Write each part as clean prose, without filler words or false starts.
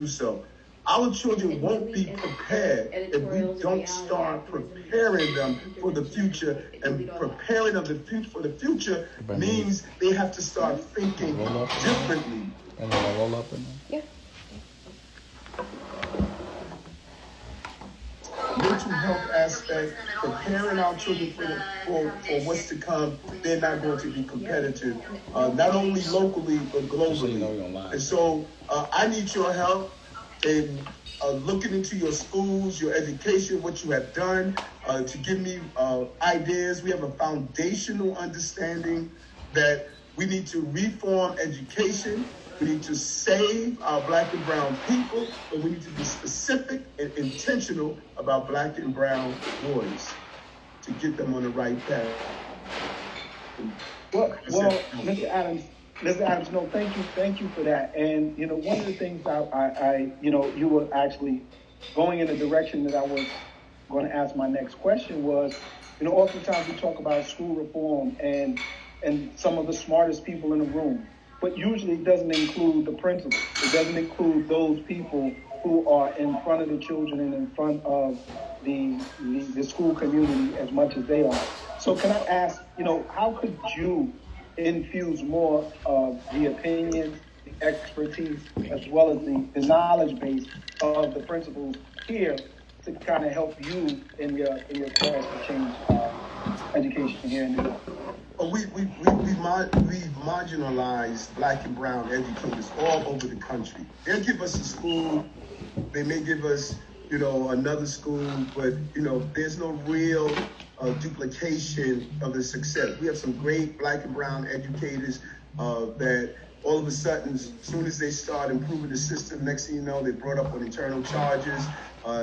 so. Our children won't be prepared if we don't start preparing them for the future. And preparing them for the future means they have to start thinking differently. And then roll up in there? Yeah. Mental health aspect, preparing our children for what's to come. They're not going to be competitive, not only locally but globally. And so I need your help in looking into your schools, your education, what you have done, to give me ideas. We have a foundational understanding that we need to reform education. We need to save our Black and brown people, but we need to be specific and intentional about Black and brown boys to get them on the right path. Well, Mr. Adams, no, thank you for that. And one of the things I you were actually going in the direction that I was going to ask my next question was, oftentimes we talk about school reform and some of the smartest people in the room, but usually it doesn't include the principals. It doesn't include those people who are in front of the children and in front of the school community as much as they are. So can I ask, how could you infuse more of the opinion, the expertise, as well as the knowledge base of the principals here to kind of help you in your quest to change education here in New York? We've marginalized Black and brown educators all over the country. They'll give us a school, they may give us, another school, but, there's no real duplication of the success. We have some great Black and brown educators that all of a sudden, as soon as they start improving the system, next thing you know, they're brought up on internal charges.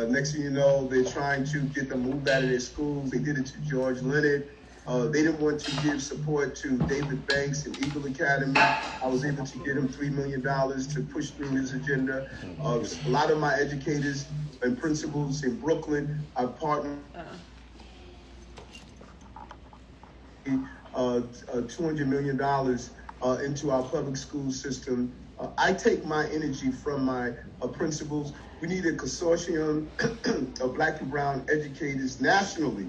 Next thing you know, they're trying to get them moved out of their schools. They did it to George Leonard. They didn't want to give support to David Banks and Eagle Academy. I was able to get him $3 million to push through his agenda. A lot of my educators and principals in Brooklyn are partnered. $200 million into our public school system. I take my energy from my principals. We need a consortium of Black and brown educators nationally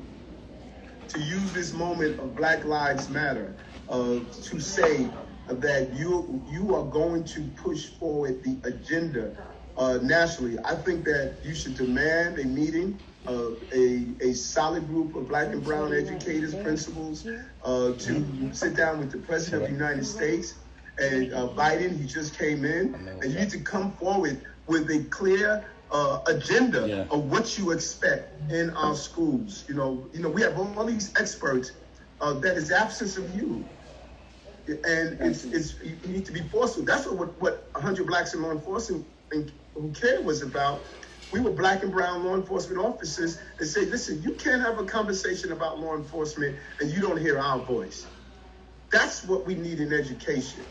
to use this moment of Black Lives Matter to say that you are going to push forward the agenda nationally. I think that you should demand a meeting, a solid group of Black and brown educators, principals, to sit down with the President of the United States and Biden. He just came in, and you need to come forward with a clear agenda of what you expect in our schools. We have all these experts that is absence of you, and it's you need to be forceful. That's what 100 Blacks in Law Enforcement Who Care was about. We were Black and brown law enforcement officers and say, listen, you can't have a conversation about law enforcement and you don't hear our voice. That's what we need in education.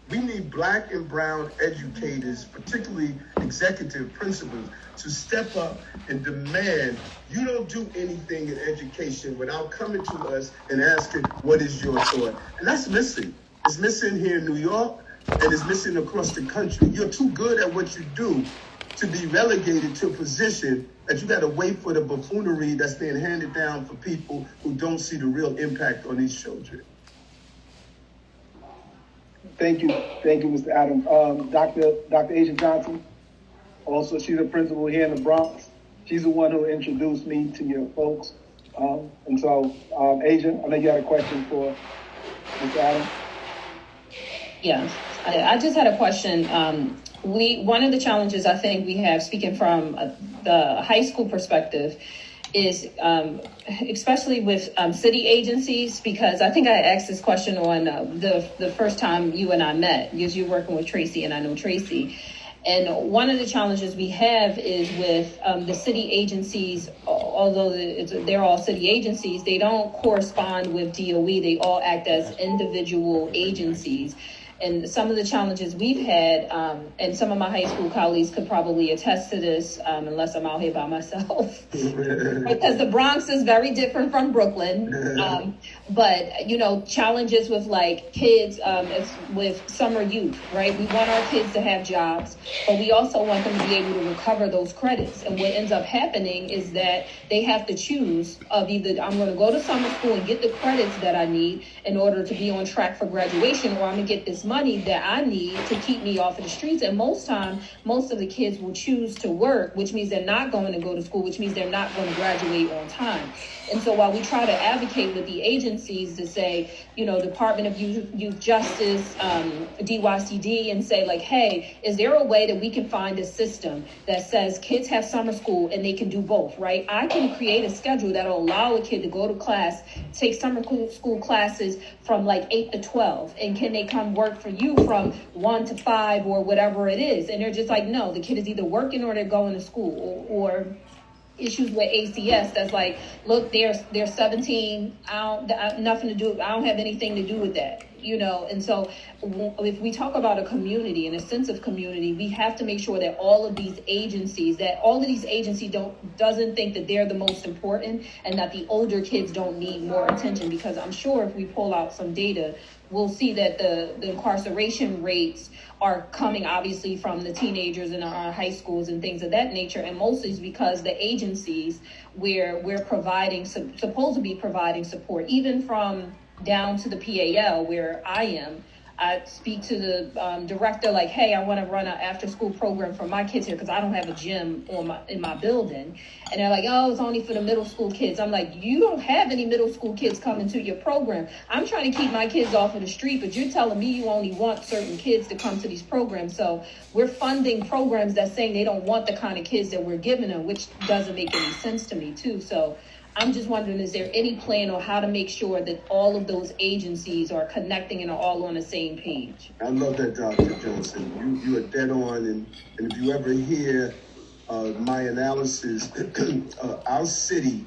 We need Black and brown educators, particularly executive principals, to step up and demand you don't do anything in education without coming to us and asking, what is your thought? And that's missing. It's missing here in New York, and it's missing across the country. You're too good at what you do to be relegated to a position that you got to wait for the buffoonery that's being handed down for people who don't see the real impact on these children. Thank you, Mr. Adams. Dr. Asia Johnson, also she's a principal here in the Bronx. She's the one who introduced me to your folks. And so, Asia, I know you had a question for Mr. Adams. Yeah, I just had a question. One of the challenges I think we have, speaking from the high school perspective, is especially with city agencies, because I think I asked this question on the first time you and I met, because you're working with Tracy and I know Tracy. And one of the challenges we have is with the city agencies, although they're all city agencies, they don't correspond with DOE. They all act as individual agencies. And some of the challenges we've had, and some of my high school colleagues could probably attest to this, unless I'm out here by myself, because the Bronx is very different from Brooklyn. But, you know, challenges with like kids, with summer youth, right? We want our kids to have jobs, but we also want them to be able to recover those credits. And what ends up happening is that they have to choose of either I'm going to go to summer school and get the credits that I need in order to be on track for graduation, or I'm going to get this money that I need to keep me off of the streets. And most of the kids will choose to work, which means they're not going to go to school, which means they're not going to graduate on time. And so while we try to advocate with the agencies to say, you know, Department of Youth Justice, DYCD, and say like, hey, is there a way that we can find a system that says kids have summer school and they can do both, right? I can create a schedule that'll allow a kid to go to class, take summer school classes from like 8 to 12. And can they come work for you from 1 to 5 or whatever it is? And they're just like, no, the kid is either working or they're going to school, or issues with ACS that's like, look, they're 17. I don't have anything to do with that, you know. And so if we talk about a community and a sense of community, we have to make sure that all of these agencies doesn't think that they're the most important, and that the older kids don't need more attention. Because I'm sure if we pull out some data, we'll see that the incarceration rates are coming obviously from the teenagers in our high schools and things of that nature. And mostly is because the agencies where we're supposed to be providing support, even from down to the PAL where I am, I speak to the director like, hey, I want to run an after school program for my kids here because I don't have a gym in my building. And they're like, oh, it's only for the middle school kids. I'm like, you don't have any middle school kids coming to your program. I'm trying to keep my kids off of the street, but you're telling me you only want certain kids to come to these programs. So we're funding programs that's saying they don't want the kind of kids that we're giving them, which doesn't make any sense to me too. So I'm just wondering, is there any plan on how to make sure that all of those agencies are connecting and are all on the same page? I love that, Dr. Johnson. You are dead on, and if you ever hear my analysis, our city,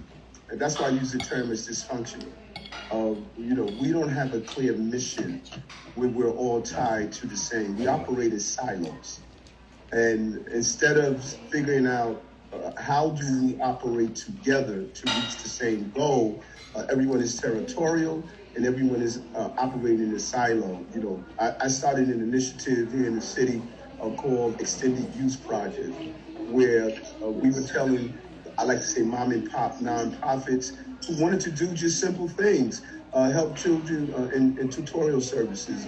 and that's why I use the term as dysfunctional. You know, we don't have a clear mission where we're all tied to the same. We operate as silos, and instead of figuring out how do we operate together to reach the same goal, everyone is territorial and everyone is operating in a silo. You know, I started an initiative here in the city called Extended Use Project, where we were telling, I like to say, mom and pop nonprofits who wanted to do just simple things, help children in tutorial services,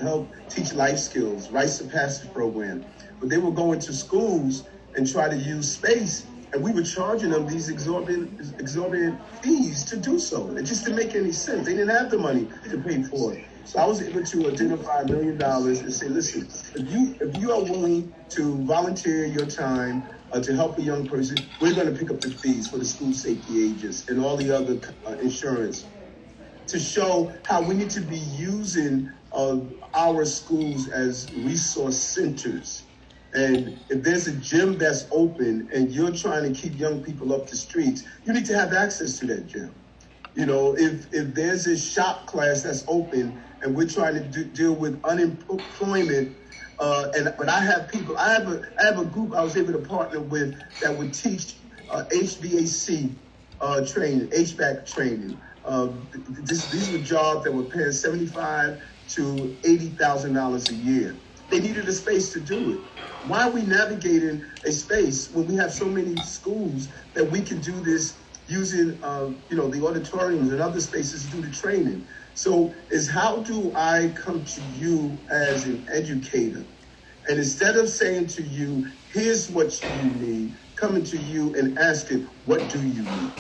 help teach life skills, rites of passage program. But they were going to schools and try to use space, and we were charging them these exorbitant fees to do so. It just didn't make any sense. They didn't have the money to pay for it. So I was able to identify $1 million and say, listen, if you are willing to volunteer your time to help a young person, we're going to pick up the fees for the school safety agents and all the other insurance, to show how we need to be using our schools as resource centers. And if there's a gym that's open and you're trying to keep young people up the streets, you need to have access to that gym. You know, if there's a shop class that's open and we're trying to deal with unemployment, but I have a group I was able to partner with that would teach HVAC training, HVAC training. These were jobs that were paying $75,000 to $80,000 a year. They needed a space to do it. Why are we navigating a space when we have so many schools that we can do this using, the auditoriums and other spaces to do the training? So is how do I come to you as an educator? And instead of saying to you, here's what you need, coming to you and asking, what do you need?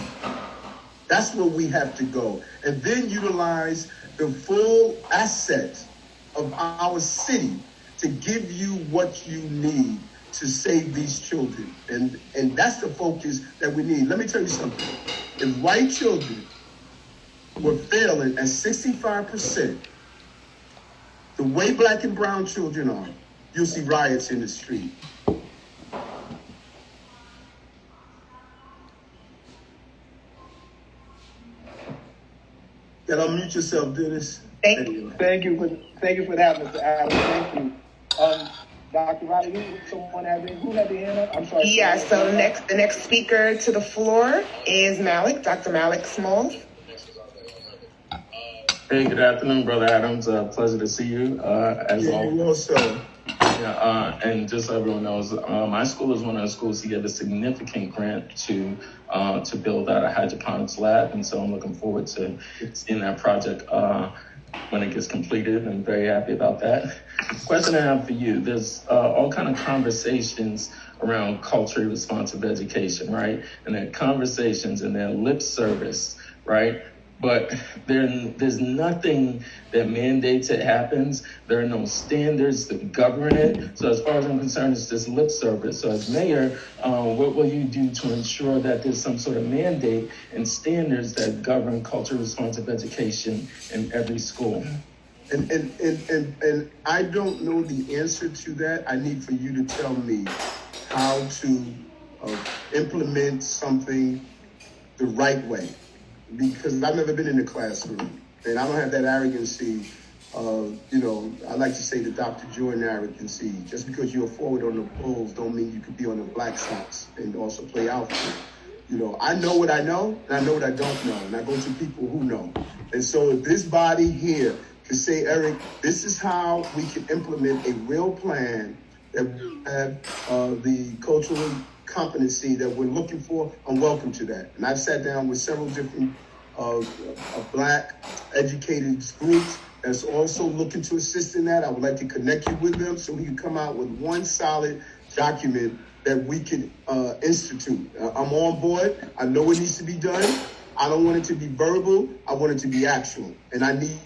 That's where we have to go. And then utilize the full assets of our city to give you what you need to save these children. And that's the focus that we need. Let me tell you something. If white children were failing at 65%, the way black and brown children are, you'll see riots in the street. Gotta unmute yourself, Dennis. Thank you. Thank you for that, Mr. Adams. Thank you. Dr. Riley, who had the hand up? I'm sorry. Yeah, so the next speaker to the floor is Malik, Dr. Malik Smalls. Hey, good afternoon, Brother Adams. Pleasure to see you, as always. Also. Yeah, and just so everyone knows, my school is one of the schools to get a significant grant to build out a hydroponics lab, and so I'm looking forward to seeing that project when it gets completed. I'm very happy about that. The question I have for you: there's all kind of conversations around culturally responsive education, right? And there are conversations and there are lip service, right? But there's nothing that mandates it happens. There are no standards that govern it. So as far as I'm concerned, it's just lip service. So as mayor, what will you do to ensure that there's some sort of mandate and standards that govern culturally responsive education in every school? And I don't know the answer to that. I need for you to tell me how to implement something the right way. Because I've never been in the classroom, and I don't have that arrogancy of, I like to say the Dr. Jordan arrogancy. Just because you're a forward on the Bulls don't mean you could be on the Black Sox and also play outfield. I know what I know, and I know what I don't know, and I go to people who know. And so if this body here can say, Eric, this is how we can implement a real plan that we have the cultural competency that we're looking for, I'm welcome to that. And I've sat down with several different Black educated groups that's also looking to assist in that. I would like to connect you with them so we can come out with one solid document that we can institute. I'm on board. I know what needs to be done. I don't want it to be verbal. I want it to be actual. And I need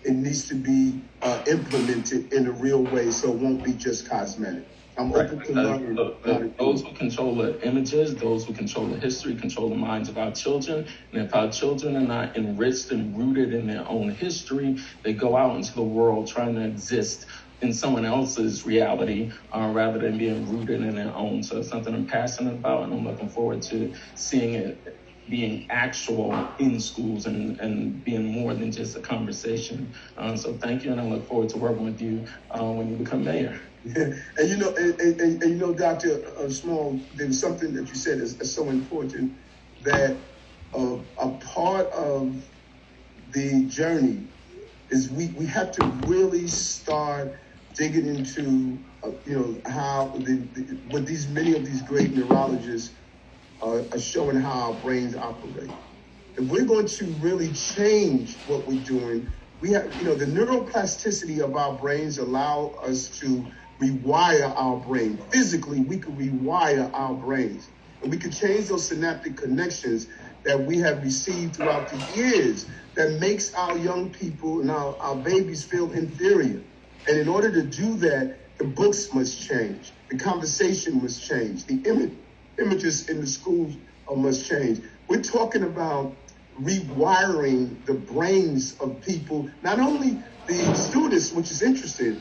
it needs to be implemented in a real way so it won't be just cosmetic. I'm open to learning. Those who control the images, those who control the history, control the minds of our children. And if our children are not enriched and rooted in their own history, they go out into the world trying to exist in someone else's reality rather than being rooted in their own. So it's something I'm passionate about, and I'm looking forward to seeing it being actual in schools and being more than just a conversation. So thank you, and I look forward to working with you when you become mayor. Yeah. And Dr. Small, there was something that you said is so important, that a part of the journey is we have to really start digging into how what many of these great neurologists are showing how our brains operate. If we're going to really change what we're doing, we have the neuroplasticity of our brains allow us to rewire our brain. Physically, we can rewire our brains. And we can change those synaptic connections that we have received throughout the years that makes our young people and our babies feel inferior. And in order to do that, the books must change. The conversation must change. The images in the schools must change. We're talking about rewiring the brains of people, not only the students, which is interesting,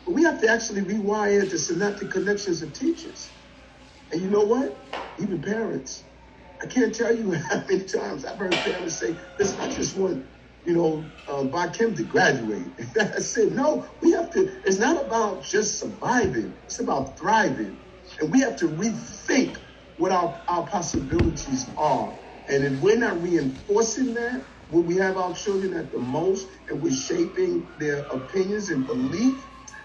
but we have to actually rewire the synaptic connections of teachers. And you know what? Even parents. I can't tell you how many times I've heard parents say, listen, I just want, Kim to graduate. I said, no, we have to, it's not about just surviving, it's about thriving. And we have to rethink what our possibilities are. And if we're not reinforcing that, when we have our children at the most, and we're shaping their opinions and belief,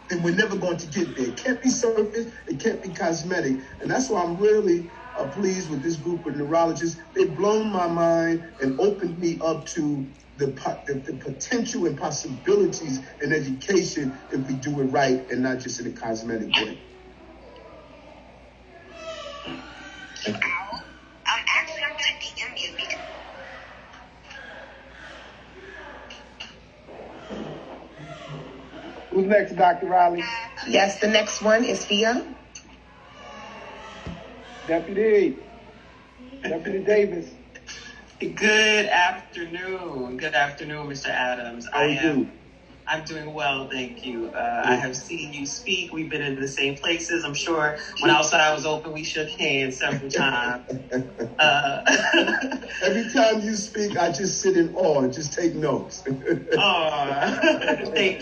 then we're never going to get there. It can't be surface, it can't be cosmetic. And that's why I'm really pleased with this group of neurologists. They've blown my mind and opened me up to the potential and possibilities in education if we do it right and not just in a cosmetic way. Actually, I'm going to DM you because... Who's next, Dr. Riley? Yes, the next one is Fia. Deputy Davis. Good afternoon. Good afternoon, Mr. Adams. How are you? I'm doing well, thank you. I have seen you speak. We've been in the same places. I'm sure when outside was open, we shook hands several times. Every time you speak, I just sit in awe and just take notes. Thank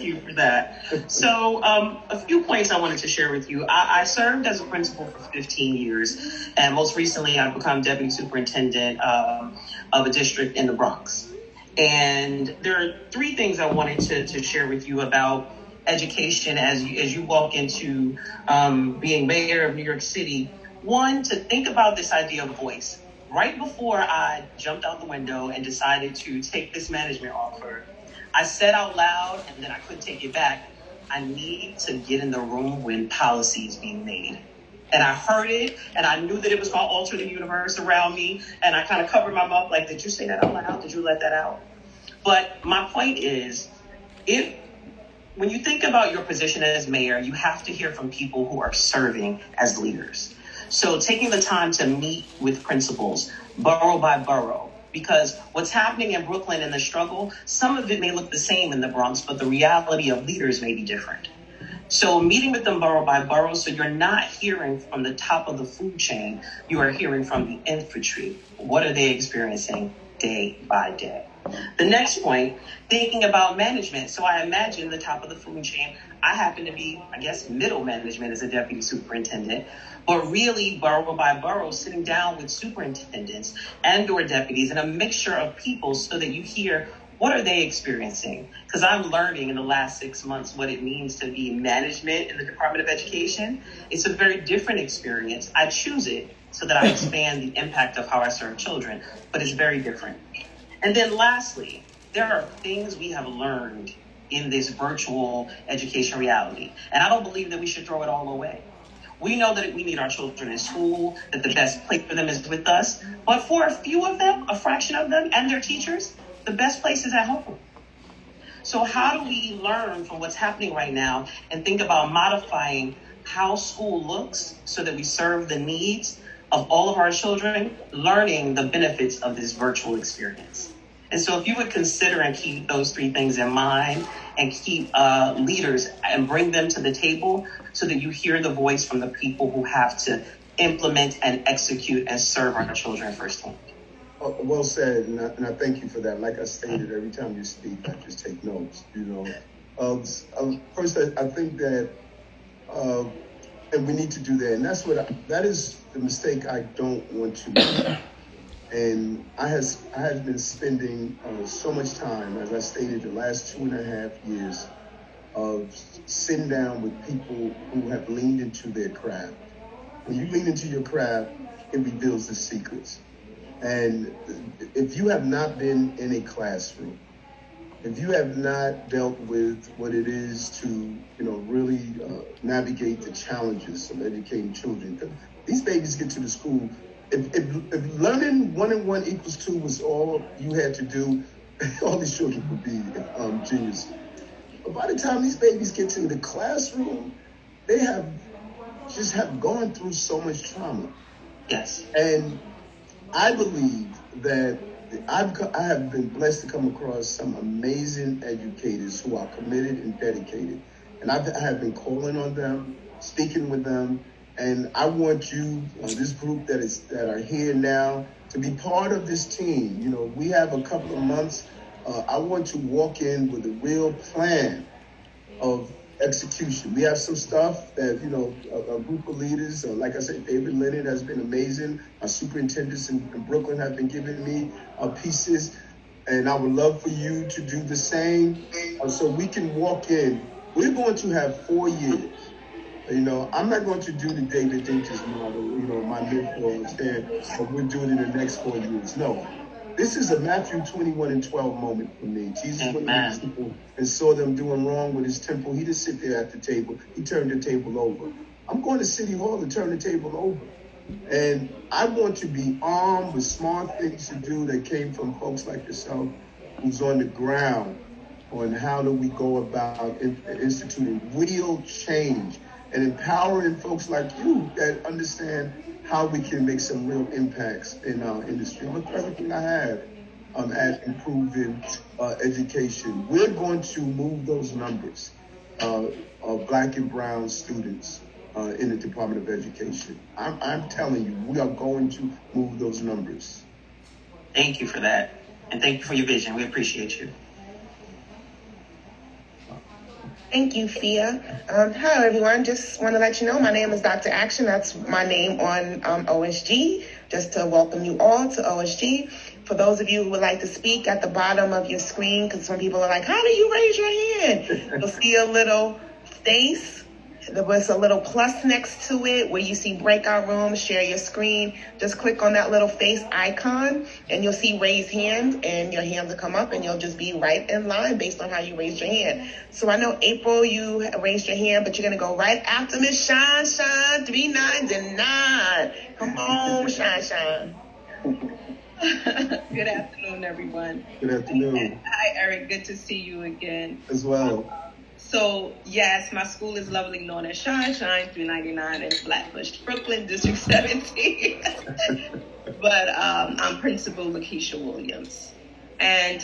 you for that. So a few points I wanted to share with you. I served as a principal for 15 years, and most recently I've become deputy superintendent of a district in the Bronx. And there are three things I wanted to share with you about education as you walk into being mayor of New York City. One, to think about this idea of voice. Right before I jumped out the window and decided to take this management offer, I said out loud, and then I couldn't take it back, I need to get in the room when policy is being made. And I heard it, and I knew that it was going to alter the universe around me, and I kind of covered my mouth like, did you say that out loud? Did you let that out? But my point is, when you think about your position as mayor, you have to hear from people who are serving as leaders. So taking the time to meet with principals, borough by borough, because what's happening in Brooklyn and the struggle, some of it may look the same in the Bronx, but the reality of leaders may be different. So meeting with them borough by borough, so you're not hearing from the top of the food chain, you are hearing from the infantry. What are they experiencing day by day? The next point, thinking about management. So I imagine the top of the food chain. I happen to be, I guess, middle management as a deputy superintendent, but really borough by borough, sitting down with superintendents and or deputies and a mixture of people so that you hear what are they experiencing? Because I'm learning in the last 6 months what it means to be management in the Department of Education. It's a very different experience. I choose it so that I expand the impact of how I serve children, but it's very different. And then lastly, there are things we have learned in this virtual education reality. And I don't believe that we should throw it all away. We know that we need our children in school, that the best place for them is with us. But for a few of them, a fraction of them and their teachers, the best place is at home. So how do we learn from what's happening right now and think about modifying how school looks so that we serve the needs of all of our children, learning the benefits of this virtual experience? And so if you would consider and keep those three things in mind and keep leaders and bring them to the table so that you hear the voice from the people who have to implement and execute and serve our children firsthand. Well said, and I thank you for that. Like I stated, every time you speak, I just take notes, First, I think that, and we need to do that, and that is the mistake I don't want to make. And I have been spending so much time, as I stated, the last 2.5 years of sitting down with people who have leaned into their craft. When you lean into your craft, it reveals the secrets. And if you have not been in a classroom, if you have not dealt with what it is to, really navigate the challenges of educating children, these babies get to the school. If learning 1 and 1 equals 2 was all you had to do, all these children would be genius. But by the time these babies get to the classroom, they have gone through so much trauma. Yes. And I believe that I have been blessed to come across some amazing educators who are committed and dedicated. And I have been calling on them, speaking with them. And I want you, this group that are here now, to be part of this team. We have a couple of months. I want to walk in with a real plan of execution. We have some stuff that, a group of leaders, like I said, David Leonard has been amazing. Our superintendents in Brooklyn have been giving me pieces, and I would love for you to do the same so we can walk in. We're going to have 4 years. I'm not going to do the David Dinkins model, my mentor said, we'll do it in the next 4 years. No. This is a Matthew 21:12 moment for me. Jesus went to people and saw them doing wrong with his temple. He didn't sit there at the table. He turned the table over. I'm going to City Hall to turn the table over. And I want to be armed with smart things to do that came from folks like yourself, who's on the ground on how do we go about instituting real change and empowering folks like you that understand how we can make some real impacts in our industry. Look for everything I have. at improving education. We're going to move those numbers of Black and brown students in the Department of Education. I'm telling you, we are going to move those numbers. Thank you for that. And thank you for your vision. We appreciate you. Thank you, Fia. Hello, everyone. Just want to let you know my name is Dr. Action. That's my name on OSG. Just to welcome you all to OSG. For those of you who would like to speak, at the bottom of your screen, because some people are like, how do you raise your hand? You'll see a little face. There was a little plus next to it where you see breakout rooms, share your screen. Just click on that little face icon and you'll see raise hand, and your hands will come up and you'll just be right in line based on how you raised your hand. So I know, April, you raised your hand, but you're going to go right after Miss Shine, 3 9s and 9. Come on, Shine. Good afternoon, everyone. Good afternoon. Hi, Eric. Good to see you again. As well. So, yes, my school is lovely, known as Shine 399 in Flatbush, Brooklyn, District 17. But I'm Principal Lakeisha Williams. And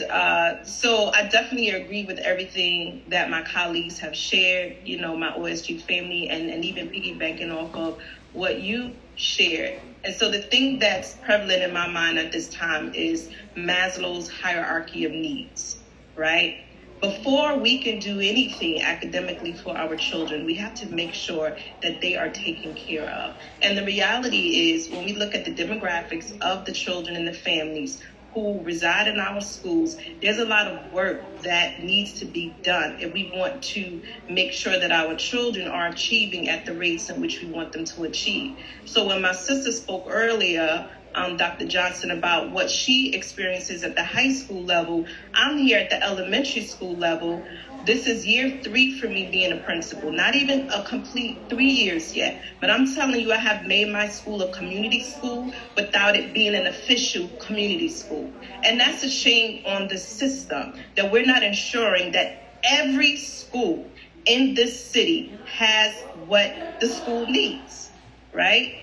so I definitely agree with everything that my colleagues have shared, you know, my OSG family, and even piggybacking off of what you shared. And so the thing that's prevalent in my mind at this time is Maslow's hierarchy of needs, right? Before we can do anything academically for our children, we have to make sure that they are taken care of. And the reality is, when we look at the demographics of the children and the families who reside in our schools, there's a lot of work that needs to be done if we want to make sure that our children are achieving at the rates in which we want them to achieve. So when my sister spoke earlier, Dr. Johnson, about what she experiences at the high school level, I'm here at the elementary school level. This is year 3 for me being a principal, not even a complete 3 years yet. But I'm telling you, I have made my school a community school without it being an official community school. And that's a shame on the system, that we're not ensuring that every school in this city has what the school needs, right?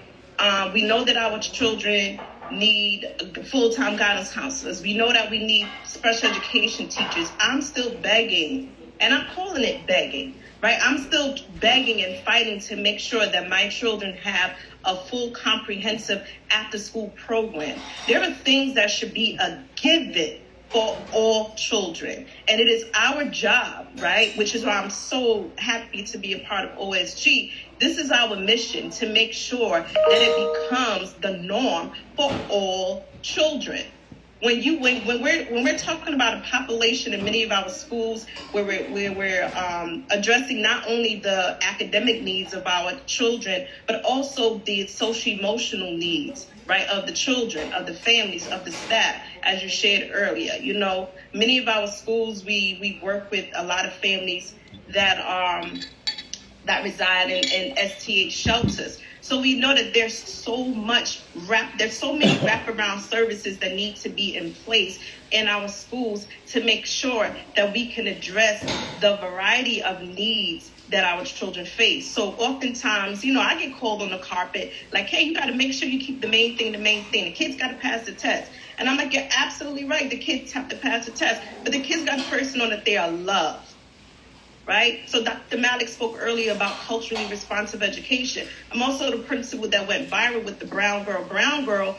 We know that our children need full-time guidance counselors. We know that we need special education teachers. I'm still begging, and I'm calling it begging, right? I'm still begging and fighting to make sure that my children have a full comprehensive after-school program. There are things that should be a given for all children. And it is our job, right, which is why I'm so happy to be a part of OSG. This is our mission, to make sure that it becomes the norm for all children. When we're talking about a population in many of our schools where we're addressing not only the academic needs of our children, but also the social-emotional needs, right, of the children, of the families, of the staff, as you shared earlier. You know, many of our schools, we work with a lot of families that reside in STH shelters. So we know that there's so many wraparound services that need to be in place in our schools to make sure that we can address the variety of needs that our children face. So oftentimes, you know, I get called on the carpet like, hey, you got to make sure you keep the main thing. The kids got to pass the test. And I'm like, you're absolutely right. The kids have to pass the test. But the kids got to first know that they are loved. Right? So Dr. Malik spoke earlier about culturally responsive education. I'm also the principal that went viral with the Brown Girl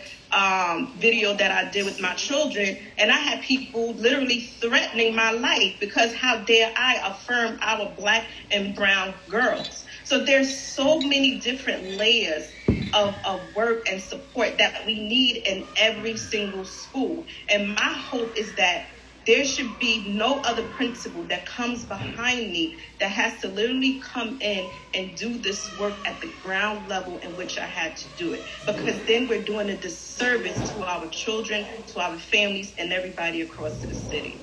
video that I did with my children. And I had people literally threatening my life because how dare I affirm our Black and brown girls. So there's so many different layers of work and support that we need in every single school. And my hope is that there should be no other principal that comes behind me that has to literally come in and do this work at the ground level in which I had to do it. Because then we're doing a disservice to our children, to our families, and everybody across the city.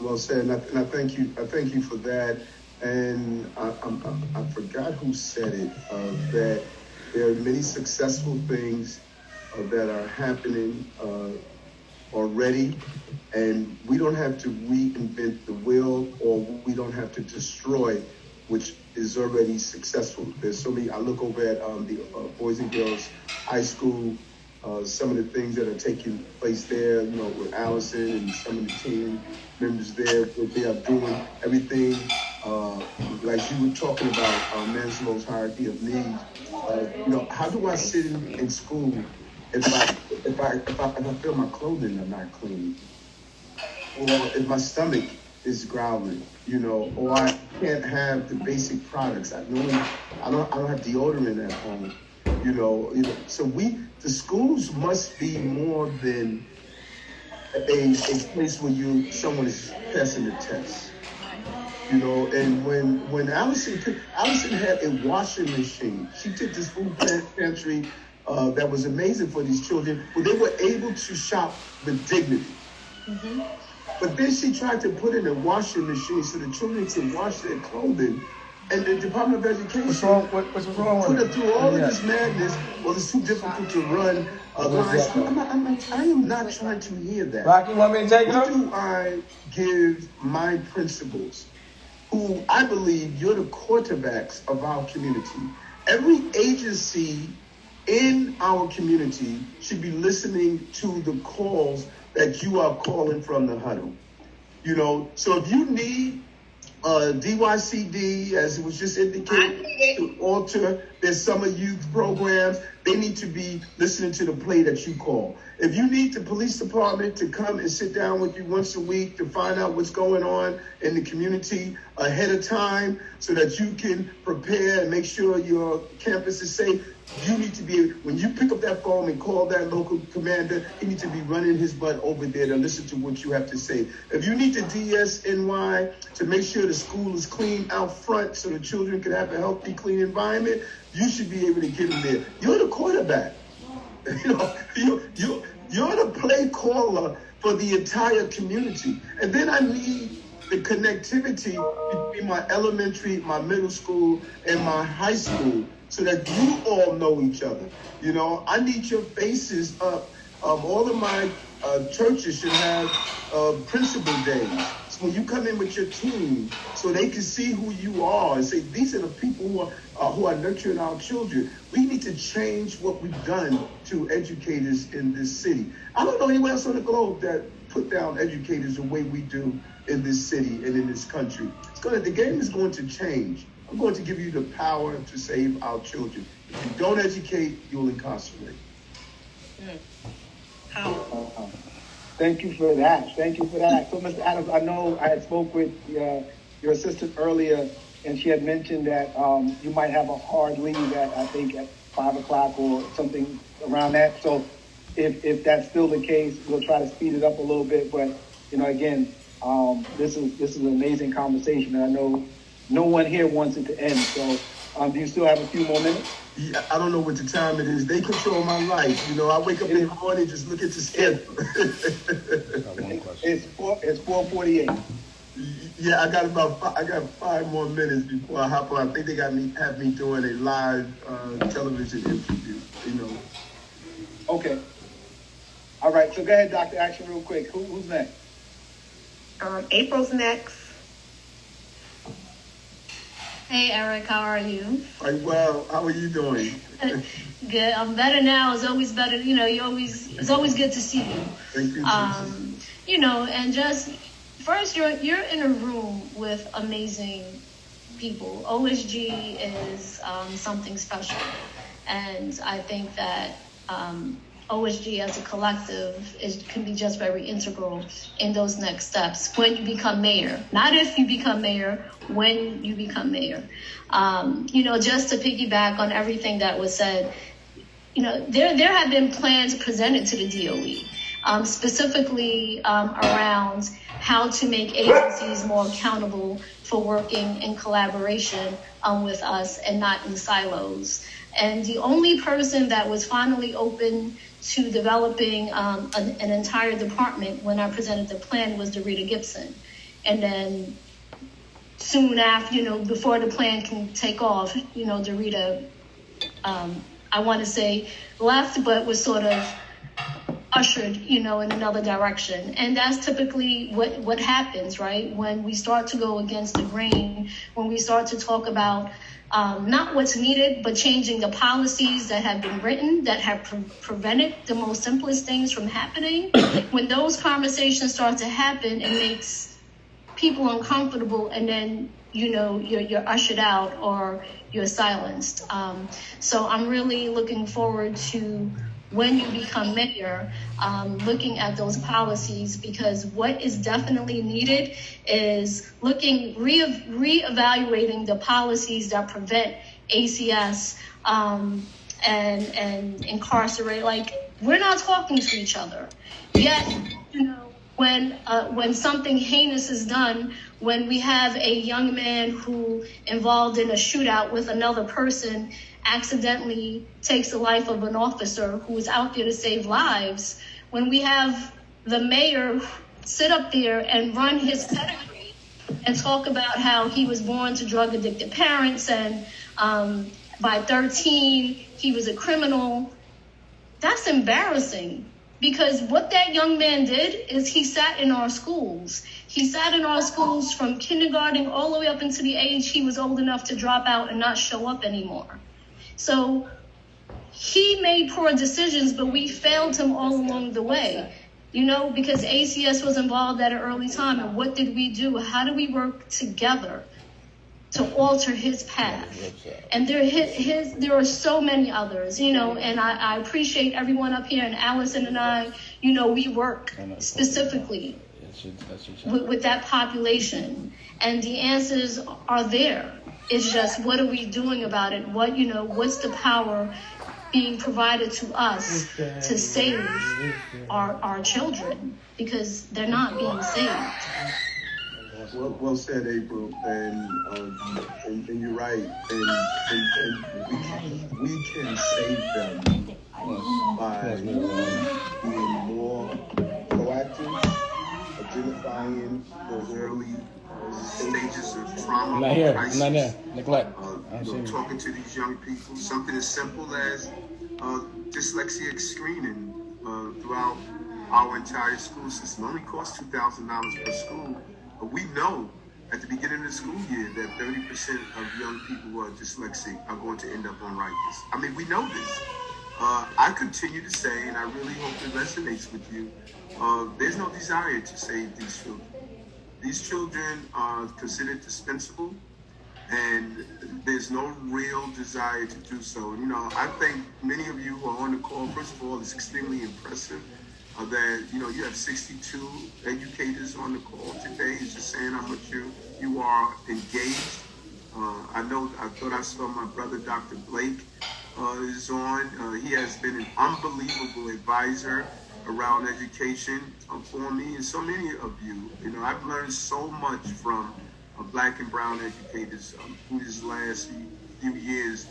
Well said, and I thank you. I thank you for that. And I forgot who said it. That there are many successful things that are happening already, and we don't have to reinvent the wheel, or we don't have to destroy which is already successful. There's so many. I look over at the Boys and Girls High School some of the things that are taking place there, with Allison and some of the team members there, what they are doing, everything, like you were talking about, Maslow's hierarchy of needs. How do I sit in school if I feel my clothing are not clean, or if my stomach is growling, or I can't have the basic products. I don't have deodorant at home, So the schools must be more than a place where someone is passing the test. And when Allison had a washing machine, she took this food pantry that was amazing for these children, where they were able to shop with dignity. Mm-hmm. But then she tried to put in a washing machine so the children could wash their clothing. And the Department of Education what's wrong put with her through all of this madness. Well, it's too difficult to run a high school. I am not trying to hear that. Rocky, want me to take it What up? do I give my principals, who I believe you're the quarterbacks of our community? Every agency in our community should be listening to the calls that you are calling from the huddle. So if you need DYCD, as it was just indicated, to alter their summer youth programs, they need to be listening to the play that you call. If you need the police department to come and sit down with you once a week to find out what's going on in the community ahead of time so that you can prepare and make sure your campus is safe, you need to be, when you pick up that phone and call that local commander, he needs to be running his butt over there to listen to what you have to say. If you need the DSNY to make sure the school is clean out front so the children can have a healthy, clean environment, you should be able to get them there. You're the quarterback. You're the play caller for the entire community. And then I need the connectivity between my elementary, my middle school, and my high school, so that you all know each other. I need your faces up. All of my churches should have principal days. So when you come in with your team, so they can see who you are and say, these are the people who are nurturing our children. We need to change what we've done to educators in this city. I don't know anywhere else on the globe that put down educators the way we do in this city and in this country. The game is going to change. I'm going to give you the power to save our children. If you don't educate, you'll incarcerate. Thank you for that. So, Mr. Adams, I know I had spoke with your assistant earlier, and she had mentioned that you might have a hard leave at 5 o'clock or something around that. So if that's still the case, we'll try to speed it up a little bit. But, again, this is an amazing conversation, and I know no one here wants it to end. So do you still have a few more minutes? Yeah, I don't know what the time it is. They control my life. I wake up in the morning, just look at the schedule. It's 4:48. Yeah, I got 5 more minutes before I hop on. I think they have me doing a live television interview. Okay. All right. So go ahead, Dr. Action, real quick. Who's next? April's next. Hey, Eric, how are you? Well, how are you doing? Good. I'm better now. It's always better. It's always good to see you. Thank you. And just first, you're in a room with amazing people. OSG is something special, and I think that OSG as a collective can be just very integral in those next steps when you become mayor. Not if you become mayor, when you become mayor. Just to piggyback on everything that was said, there have been plans presented to the DOE, specifically around how to make agencies more accountable for working in collaboration with us and not in silos. And the only person that was finally open to developing an entire department when I presented the plan was Dorita Gibson. And then soon after, before the plan can take off, Dorita, I want to say left, but was sort of ushered, in another direction. And that's typically what happens, right? When we start to go against the grain, when we start to talk about not what's needed, but changing the policies that have been written that have prevented the most simplest things from happening. When those conversations start to happen, it makes people uncomfortable, and then you're ushered out or you're silenced. So I'm really looking forward to when you become mayor, looking at those policies, because what is definitely needed is reevaluating the policies that prevent ACS and incarcerate. Like, we're not talking to each other. Yet, when something heinous is done, when we have a young man who involved in a shootout with another person accidentally takes the life of an officer who is out there to save lives, when we have the mayor sit up there and run his pedigree and talk about how he was born to drug addicted parents and by 13 he was a criminal, that's embarrassing. Because what that young man did is he sat in our schools. He sat in our schools from kindergarten all the way up into the age he was old enough to drop out and not show up anymore. So he made poor decisions, but we failed him all along the way, because ACS was involved at an early time. And what did we do? How do we work together to alter his path? And there are so many others, and I appreciate everyone up here, and Allison and I, we work specifically with that population, and the answers are there. It's just, what are we doing about it? What's the power being provided to us to save our children, because they're not being saved. Well said, April, and you're right, and we can save them by being more proactive, identifying those early stages of trauma. I'm not here. crisis, I'm not there. Neglect. Talking to these young people, something as simple as dyslexia screening throughout our entire school system. It only costs $2,000 per school. But we know at the beginning of the school year that 30% of young people who are dyslexic are going to end up on Rikers. I mean, we know this. I continue to say, and I really hope it resonates with you, there's no desire to save these children. These children are considered dispensable, and there's no real desire to do so. I think many of you who are on the call, first of all, it's extremely impressive that you have 62 educators on the call today. It's just saying how much you are engaged. I thought I saw my brother Dr. Blake is on. He has been an unbelievable advisor around education for me, and so many of you. I've learned so much from Black and brown educators through this last few years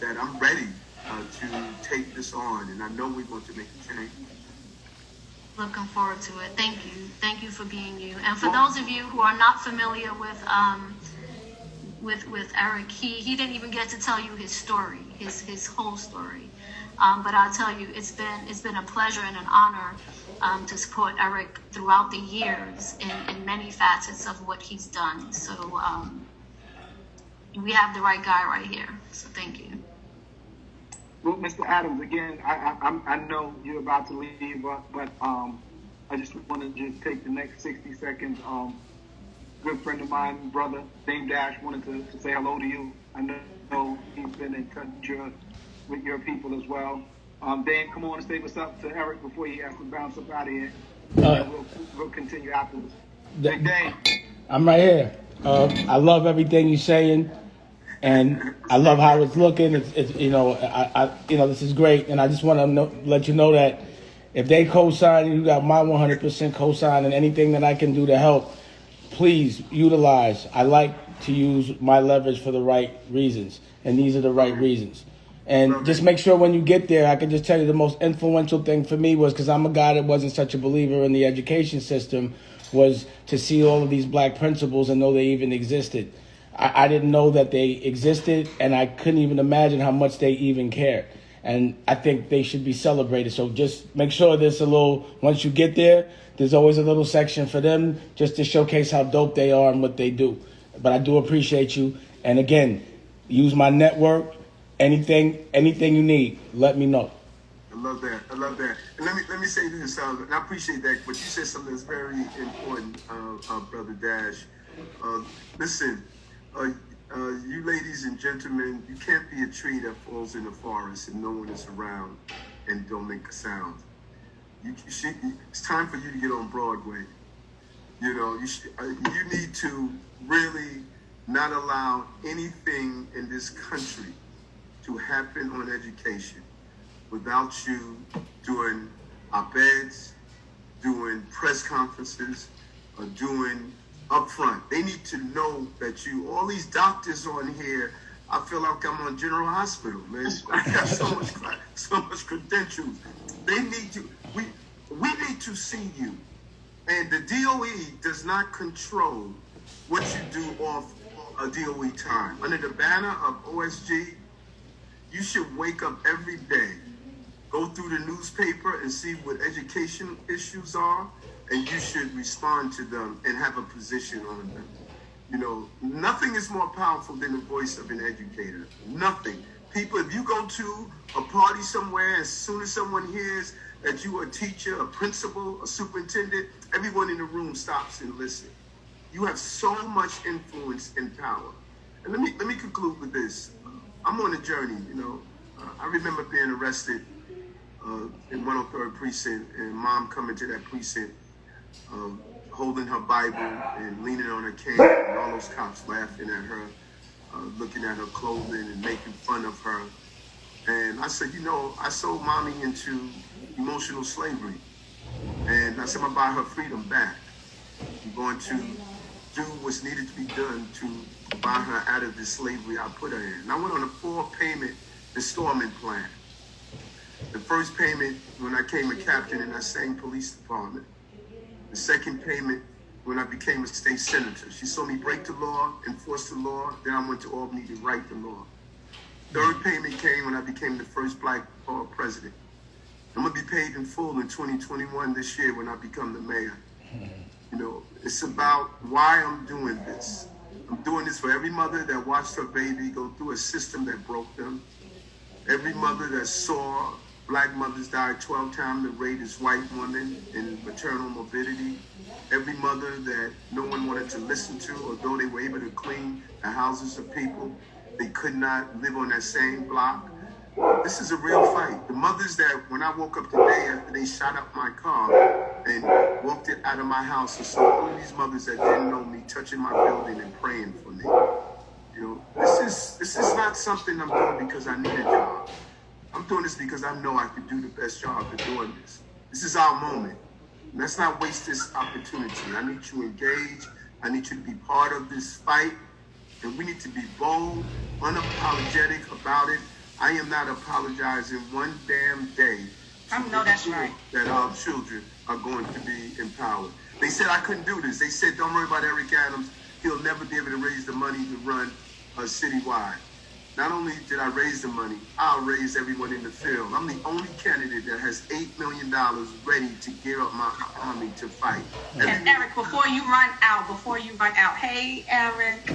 that I'm ready to take this on, and I know we're going to make a change. Looking forward to it. Thank you. Thank you for being you. And for those of you who are not familiar with Eric, he didn't even get to tell you his story, his whole story. But I'll tell you, it's been a pleasure and an honor to support Eric throughout the years in many facets of what he's done. So we have the right guy right here. So thank you. Well, Mr. Adams, again, I know you're about to leave, but I just want to just take the next 60 seconds. Good friend of mine, brother Dame Dash, wanted to say hello to you. I know he's been in touch with your people as well. Dame, come on and say what's up to Eric before he has to bounce up out of here. We'll continue afterwards. Dame. I'm right here. I love everything you're saying. And I love how it's looking. It's this is great. And I just want to let you know that if they co-sign, you got my 100% co-sign, and anything that I can do to help, please utilize. I like to use my leverage for the right reasons, and these are the right reasons. And just make sure when you get there, I can just tell you the most influential thing for me was, because I'm a guy that wasn't such a believer in the education system, was to see all of these black principals and know they even existed. I didn't know that they existed, and I couldn't even imagine how much they even cared. and I think they should be celebrated. So just make sure there's a little, once you get there, there's always a little section for them just to showcase how dope they are and what they do. But I do appreciate you. And again, use my network. Anything you need, let me know. I love that. And let me say this, and I appreciate that, but you said something that's very important, Brother Dash. Listen, you ladies and gentlemen, you can't be a tree that falls in the forest and no one is around and don't make a sound. It's time for you to get on Broadway. You know, you need to really not allow anything in this country to happen on education without you doing op-eds, doing press conferences, or doing upfront. They need to know that all these doctors on here, I feel like I'm on General Hospital, man. I got so much credentials. They need to, we need to see you. And the DOE does not control what you do off a DOE time. Under the banner of OSG, you should wake up every day, go through the newspaper and see what education issues are, and you should respond to them and have a position on them. You know, nothing is more powerful than the voice of an educator. Nothing. People, if you go to a party somewhere, as soon as someone hears that you are a teacher, a principal, a superintendent, everyone in the room stops and listens. You have so much influence and power. And let me conclude with this. I'm on a journey, you know. I remember being arrested in 103rd Precinct, and Mom coming to that precinct, holding her Bible and leaning on her cane, and all those cops laughing at her, looking at her clothing and making fun of her. And I said, you know, I sold Mommy into emotional slavery. And I said, I'm going to buy her freedom back. I'm going to do what's needed to be done to buy her out of the slavery I put her in. And I went on a 4-payment installment plan. The first payment when I became a captain in that same police department. The second payment when I became a state senator. She saw me break the law, enforce the law. Then I went to Albany to write the law. Third payment came when I became the first black president. I'm going to be paid in full in 2021 this year when I become the mayor. You know, it's about why I'm doing this. I'm doing this for every mother that watched her baby go through a system that broke them. Every mother that saw black mothers die 12 times the rate as white women in maternal morbidity. Every mother that no one wanted to listen to, although they were able to clean the houses of people, they could not live on that same block. This is a real fight. The mothers that, when I woke up today after they shot up my car and walked it out of my house, and saw all of these mothers that didn't know me touching my building and praying for me. You know, this is not something I'm doing because I need a job. I'm doing this because I know I can do the best job of doing this. This is our moment. Let's not waste this opportunity. I need you engaged. I need you to be part of this fight. And we need to be bold, unapologetic about it. I am not apologizing one damn day. I know that's right. That our children are going to be empowered. They said I couldn't do this. They said, don't worry about Eric Adams. He'll never be able to raise the money to run citywide. Not only did I raise the money, I'll raise everyone in the field. I'm the only candidate that has $8 million ready to gear up my army to fight. And Eric, before you run out, hey, Eric.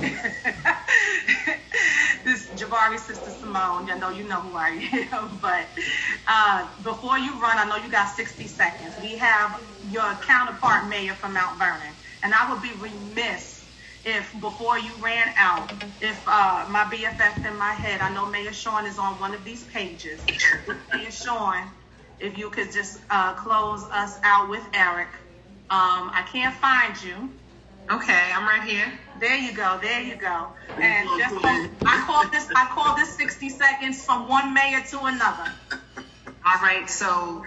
This is Jabari's sister Simone. I know you know who I am. But before you run, I know you got 60 seconds. We have your counterpart mayor from Mount Vernon. And I would be remiss if before you ran out, if my BFF in my head, I know Mayor Sean is on one of these pages. Mayor Sean, if you could just close us out with Eric. I can't find you. Okay, I'm right here. There you go. And just I call this 60 seconds from one mayor to another. All right, so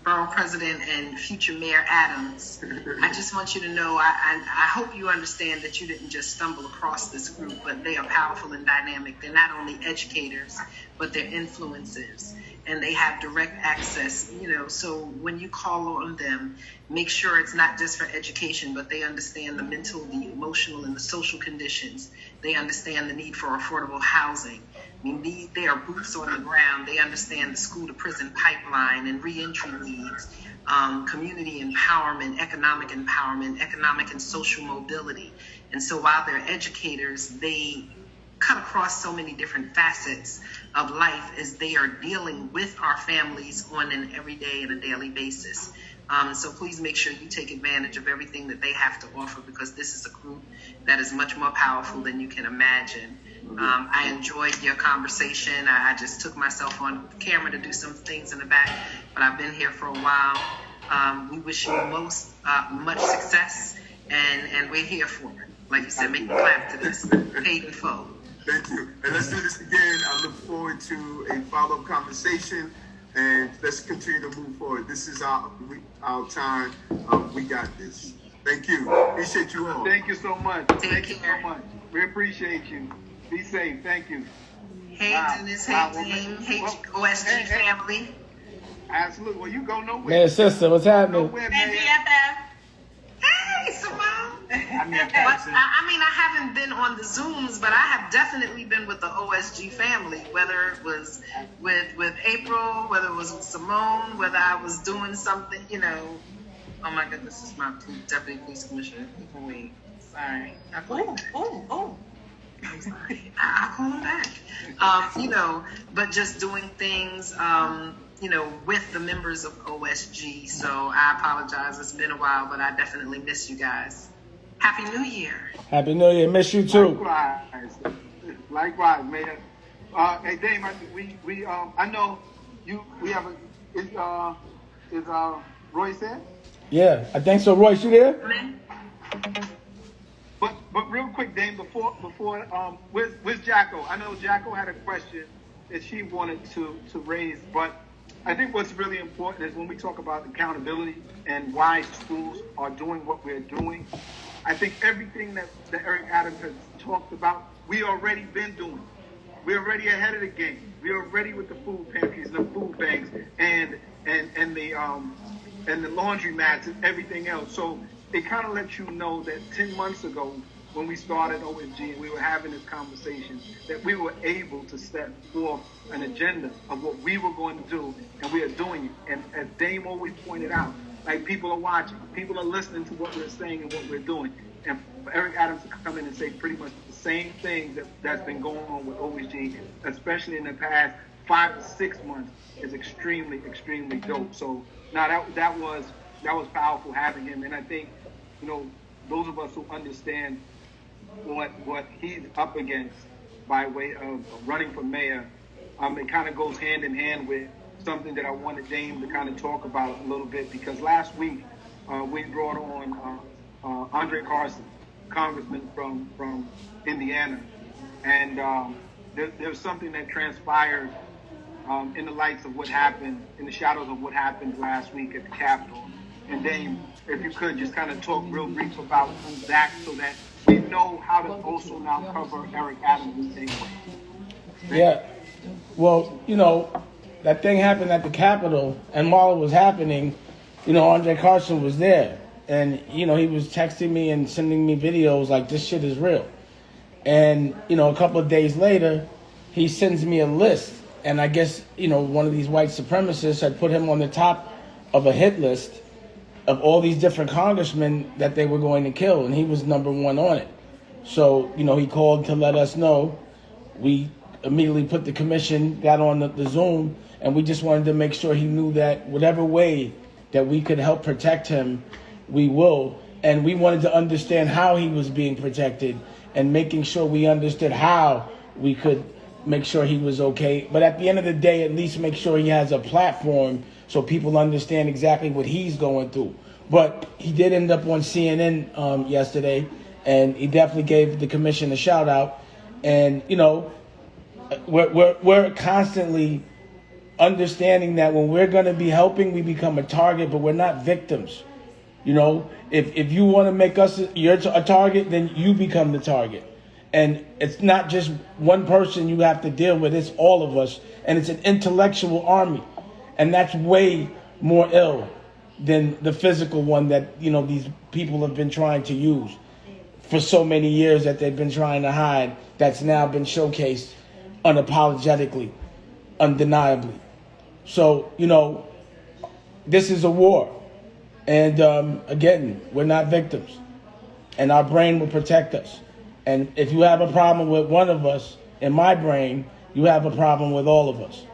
Borough President and future Mayor Adams, I just want you to know, I hope you understand that you didn't just stumble across this group, but they are powerful and dynamic. They're not only educators, but they're influencers, and they have direct access, so when you call on them, make sure it's not just for education, but they understand the mental, the emotional, and the social conditions. They understand the need for affordable housing. I mean, they are boots on the ground. They understand the school to prison pipeline and reentry needs, community empowerment, economic and social mobility. And so while they're educators, they cut across so many different facets of life as they are dealing with our families on an everyday and a daily basis. So please make sure you take advantage of everything that they have to offer, because this is a group that is much more powerful than you can imagine. I enjoyed your conversation. I just took myself on camera to do some things in the back, but I've been here for a while. We wish you much success, and we're here for it. Like you said, make me clap to this. Paid in full. Thank you. And let's do this again. I look forward to a follow-up conversation, and let's continue to move forward. This is our time. We got this. Thank you. Appreciate you all. Thank you so much. Thank you so much. We appreciate you. Be safe. Thank you. Hey, Dennis. Hey, team. Hey, OSG family. Absolutely. Well, you go nowhere. Man, sister, what's happening? Hey, Simone. I mean, I haven't been on the Zooms, but I have definitely been with the OSG family, whether it was with April, whether it was with Simone, whether I was doing something, Oh my goodness, this is my deputy police commissioner. Wait, sorry. I'm sorry. I'll call him back. But just doing things, with the members of OSG. So I apologize. It's been a while, but I definitely miss you guys. Happy New Year. Happy New Year. Miss you too. Likewise, man. Hey, Dame, I know we have is Royce there? Yeah, I think so. Royce, you there? But real quick, Dame, before where's Jacko? I know Jacko had a question that she wanted to raise, but I think what's really important is when we talk about accountability and why schools are doing what we're doing, I think everything that Eric Adams has talked about, we already been doing. We're already ahead of the game. We're already with the food pantries and the food banks and the laundry mats and everything else. So it kind of lets you know that 10 months ago, when we started OSG and we were having this conversation, that we were able to set forth an agenda of what we were going to do, and we are doing it. And as Dame always pointed out, like, people are watching, people are listening to what we're saying and what we're doing. And for Eric Adams to come in and say pretty much the same thing that's been going on with OSG, especially in the past 5 to 6 months, is extremely, extremely dope. So now that was powerful having him, and I think those of us who understand what he's up against by way of running for mayor, it kind of goes hand in hand with something that I wanted Dame to kind of talk about a little bit, because last week we brought on Andre Carson, congressman from Indiana, and there's something that transpired in the lights of what happened, in the shadows of what happened last week at the Capitol. And Dame, if you could just kind of talk real brief about that, so that we know how to also now cover Eric Adams in the same way. Yeah. Well, that thing happened at the Capitol, and while it was happening, Andre Carson was there. And, he was texting me and sending me videos like, this shit is real. And, a couple of days later, he sends me a list. And I guess, one of these white supremacists had put him on the top of a hit list of all these different congressmen that they were going to kill. And he was number one on it. So, he called to let us know. We immediately put the commission, got on the Zoom, and we just wanted to make sure he knew that whatever way that we could help protect him, we will. And we wanted to understand how he was being protected and making sure we understood how we could make sure he was okay. But at the end of the day, at least make sure he has a platform so people understand exactly what he's going through. But he did end up on CNN yesterday, and he definitely gave the commission a shout out. And, we're constantly understanding that when we're going to be helping, we become a target, but we're not victims. If you want to make us a target, then you become the target. And it's not just one person you have to deal with, it's all of us. And it's an intellectual army. And that's way more ill than the physical one that, these people have been trying to use for so many years that they've been trying to hide. That's now been showcased unapologetically, undeniably. So, this is a war. And again, we're not victims. And our brain will protect us. And if you have a problem with one of us, in my brain, you have a problem with all of us.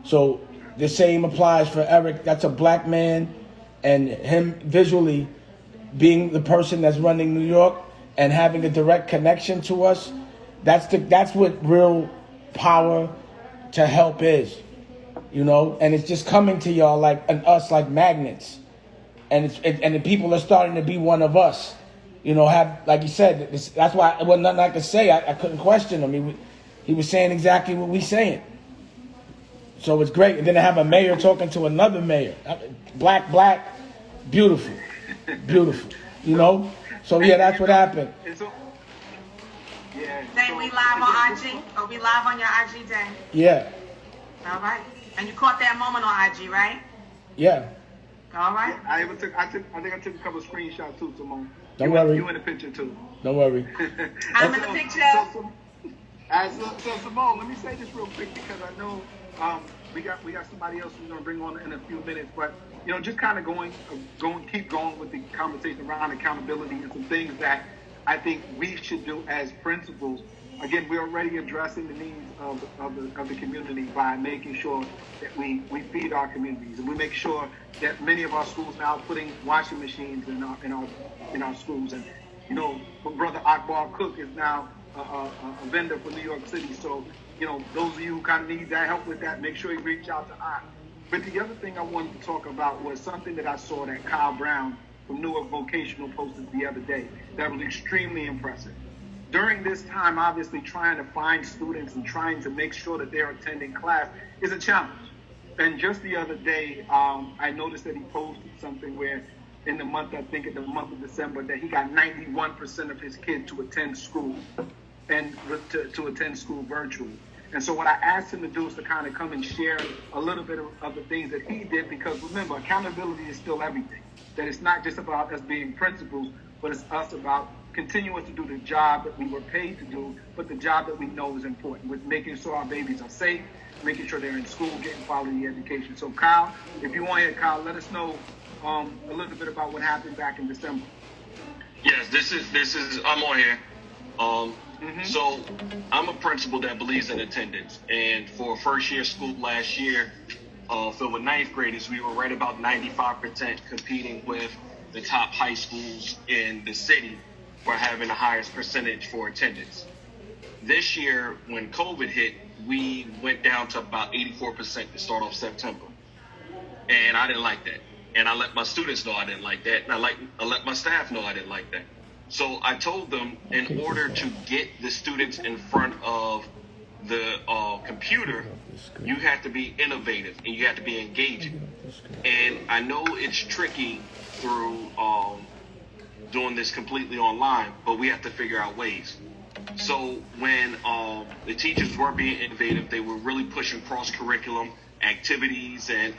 So the same applies for Eric. That's a black man, and him visually being the person that's running New York and having a direct connection to us. That's what real power to help is, and it's just coming to y'all like magnets, and the people are starting to be one of us. Have, like you said, that's why it wasn't nothing I could say. I couldn't question him. He was saying exactly what we saying. So it's great. And then to have a mayor talking to another mayor, black, beautiful. So yeah, that's what happened. Then we live on IG, or we live on your IG, Dan? Yeah. All right. And you caught that moment on IG, right? Yeah. All right. I think I took a couple of screenshots too, Simone. Don't worry. You in the picture too. Don't worry. I'm in the picture. So Simone, let me say this real quick because I know we got somebody else who's gonna bring on in a few minutes, but just kind of keep going with the conversation around accountability and some things that I think we should do as principals. Again, we're already addressing the needs of the community by making sure that we feed our communities, and we make sure that many of our schools now are putting washing machines in our schools. And Brother Akbar Cook is now a vendor for New York City. So those of you who kind of need that help with that, make sure you reach out to Ak. But the other thing I wanted to talk about was something that I saw that Kyle Brown from Newark Vocational posted the other day that was extremely impressive. During this time, obviously, trying to find students and trying to make sure that they're attending class is a challenge. And just the other day, I noticed that he posted something where in the month of December, that he got 91% of his kids to attend school and to attend school virtually. And so what I asked him to do is to kind of come and share a little bit of the things that he did, because remember, accountability is still everything. That it's not just about us being principals, but it's us about continuing to do the job that we were paid to do, but the job that we know is important, with making sure our babies are safe, making sure they're in school, getting quality education. So Kyle, if you want to, Kyle, let us know a little bit about what happened back in December. Yes, this is I'm on here. So I'm a principal that believes in attendance, and for first year school last year, filled with ninth graders, we were right about 95% competing with the top high schools in the city for having the highest percentage for attendance. This year, when COVID hit, we went down to about 84% to start off September, and I didn't like that. And I let my students know I didn't like that, and I let my staff know I didn't like that. So I told them, in order to get the students in front of the computer, you have to be innovative and you have to be engaging. And I know it's tricky through doing this completely online, but we have to figure out ways. So when the teachers were being innovative, they were really pushing cross-curriculum activities and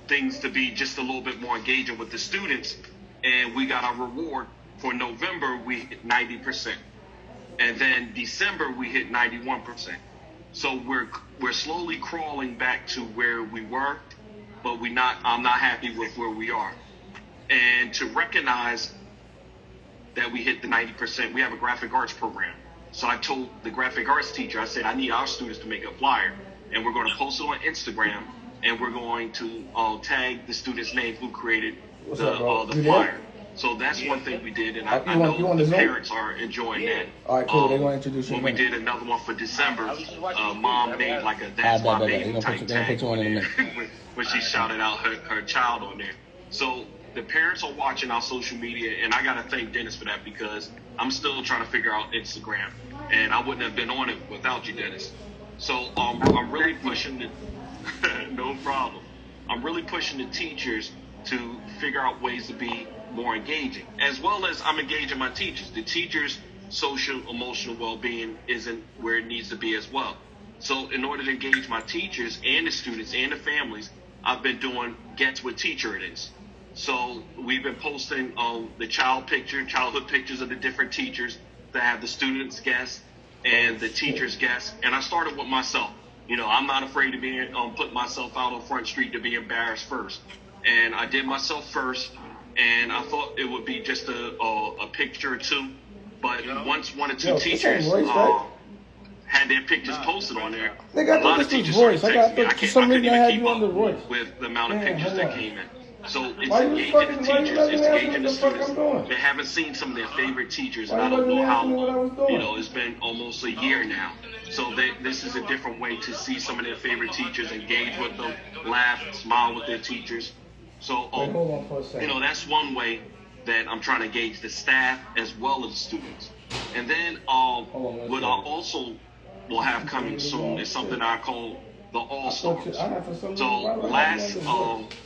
things to be just a little bit more engaging with the students. And we got our reward. For November, we hit 90%. And then December, we hit 91%. So we're slowly crawling back to where we were, but I'm not happy with where we are. And to recognize that we hit the 90%, we have a graphic arts program. So I told the graphic arts teacher, I said, I need our students to make a flyer, and we're going to post it on Instagram, and we're going to tag the student's name who created the flyer. So that's one thing we did, and I know the parents are enjoying that. All right, cool. They're going to introduce you. When we did another one for December, Mom made like a "That's My Baby" type tag when she shouted out her child on there. So the parents are watching our social media, and I got to thank Dennis for that, because I'm still trying to figure out Instagram, and I wouldn't have been on it without you, Dennis. So I'm really pushing the no problem. I'm really pushing the teachers to figure out ways to be more engaging, as well as I'm engaging my teachers. The teachers' social, emotional well-being isn't where it needs to be as well. So in order to engage my teachers and the students and the families, I've been doing Guess What Teacher It Is. So we've been posting the childhood pictures of the different teachers that have the students guess and the teacher's guest. And I started with myself. I'm not afraid to be put myself out on Front Street to be embarrassed first. And I did myself first, and I thought it would be just a picture or two. But once one or two teachers had their pictures posted on there, a lot of teachers started texting me. I couldn't even keep up with the amount of pictures that came in. So it's engaging the teachers, it's engaging the students. They haven't seen some of their favorite teachers, and I don't know how long. It's been almost a year now. So this is a different way to see some of their favorite teachers, engage with them, laugh, smile with their teachers. So, that's one way that I'm trying to engage the staff as well as the students. And then what I also will have coming soon is something I call the All-Stars. So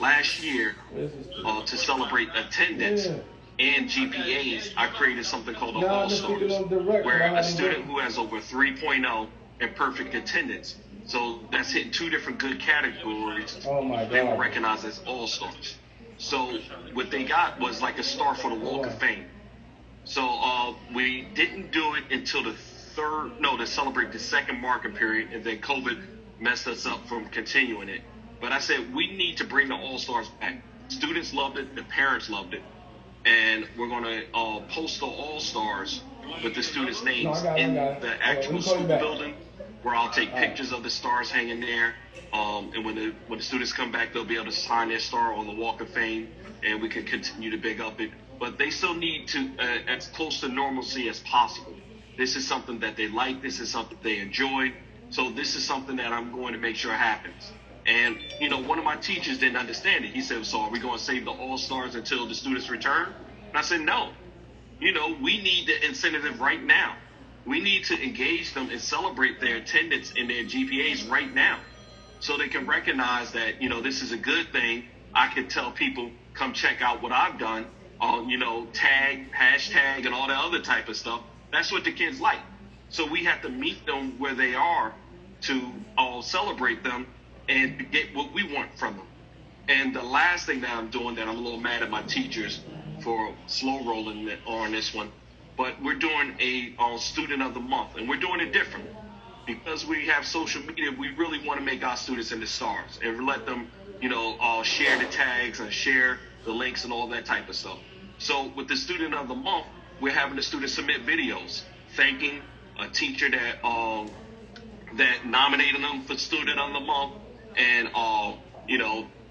last year, to celebrate attendance and GPAs, I created something called the All-Stars, where a student who has over 3.0 and perfect attendance, so that's hitting two different good categories, they were recognized as All-Stars. So what they got was like a star for the Walk of Fame. So we didn't do it until to celebrate the second marking period, and then COVID messed us up from continuing it. But I said, we need to bring the All-Stars back. Students loved it, the parents loved it, and we're going to post the All-Stars with the students' names in the actual school building, where I'll take pictures of the stars hanging there, and when the students come back, they'll be able to sign their star on the Walk of Fame, and we can continue to big up it. But they still need to, as close to normalcy as possible. This is something that they like. This is something they enjoy. So this is something that I'm going to make sure happens. And, one of my teachers didn't understand it. He said, so are we going to save the All-Stars until the students return? And I said, no. We need the incentive right now. We need to engage them and celebrate their attendance and their GPAs right now, so they can recognize that, this is a good thing. I can tell people, come check out what I've done on, tag, hashtag, and all that other type of stuff. That's what the kids like. So we have to meet them where they are to celebrate them and get what we want from them. And the last thing that I'm doing, that I'm a little mad at my teachers for slow rolling on this one, but we're doing a student of the month, and we're doing it different. Because we have social media, we really want to make our students into stars and let them, share the tags and share the links and all that type of stuff. So with the student of the month, we're having the students submit videos thanking a teacher that nominated them for student of the month, and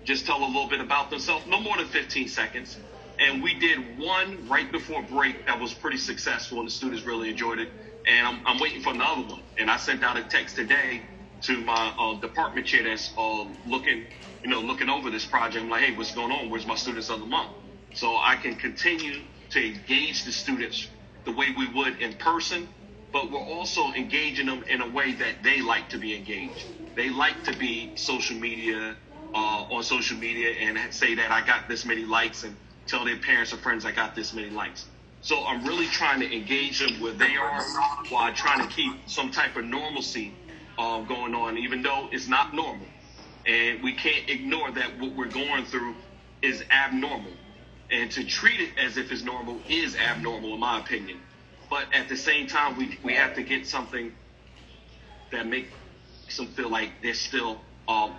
just tell a little bit about themselves, no more than 15 seconds. And we did one right before break that was pretty successful, and the students really enjoyed it. And I'm waiting for another one. And I sent out a text today to my department chair that's looking over this project. I'm like, hey, what's going on? Where's my students of the month? So I can continue to engage the students the way we would in person, but we're also engaging them in a way that they like to be engaged. They like to be on social media and say that I got this many likes, and tell their parents or friends I got this many likes. So I'm really trying to engage them where they are, while trying to keep some type of normalcy going on, even though it's not normal. And we can't ignore that what we're going through is abnormal. And to treat it as if it's normal is abnormal, in my opinion. But at the same time, we have to get something that makes them feel like they're still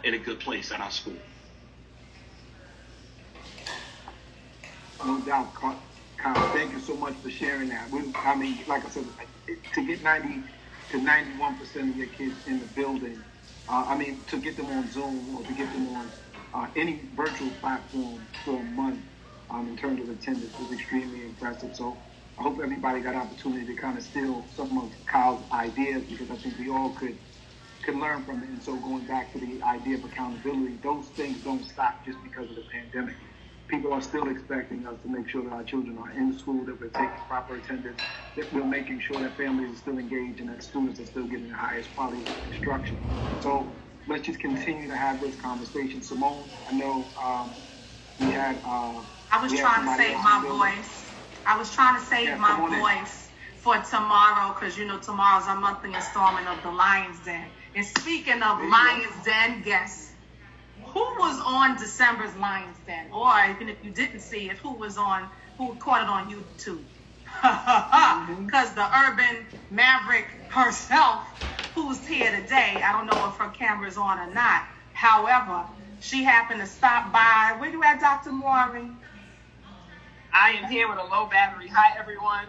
in a good place at our school. No doubt, Kyle. Thank you so much for sharing that. Like I said, to get 90 to 91% of your kids in the building, to get them on Zoom or to get them on any virtual platform for a month in terms of attendance was extremely impressive. So I hope everybody got an opportunity to kind of steal some of Kyle's ideas, because I think we all could learn from it. And so going back to the idea of accountability, those things don't stop just because of the pandemic. People are still expecting us to make sure that our children are in school, that we're taking proper attendance, that we're making sure that families are still engaged and that students are still getting the highest quality of instruction. So let's just continue to have this conversation. Simone, I know we had... I was trying to save my voice. I was trying to save my voice for tomorrow, because, tomorrow's our monthly installment of the Lion's Den. And speaking of Lion's Den guests, who was on December's Lion's Den? Or even if you didn't see it, who caught it on YouTube? because the urban maverick herself, who's here today, I don't know if her camera's on or not. However, she happened to stop by. Where you at, Dr. Maury? I am here with a low battery. Hi, everyone.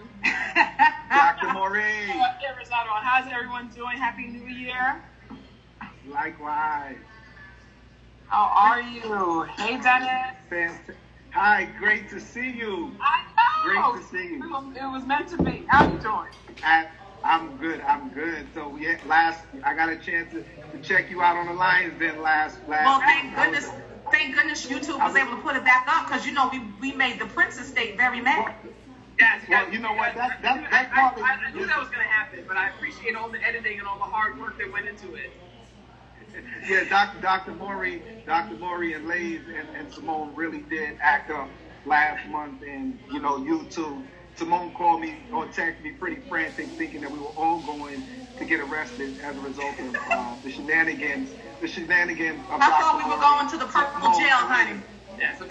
Dr. Maury. How's everyone doing? Happy New Year. Likewise. How are you? Hey, Dennis. Fantastic. Hi, great to see you. I know. Great to see you. It was meant to be. How you doing? I'm good. So yeah, I got a chance to check you out on the Lions Den last. Well, thank goodness YouTube was able to put it back up, because we made the Prince estate very mad. Yes. Well, you know what? That's I knew that was going to happen, but I appreciate all the editing and all the hard work that went into it. Yeah, Dr. Maury and Lays and Simone really did act up last month, and YouTube. Simone called me or texted me pretty frantic, thinking that we were all going to get arrested as a result of the shenanigans. I thought we were going to the purple jail, honey. Yes, I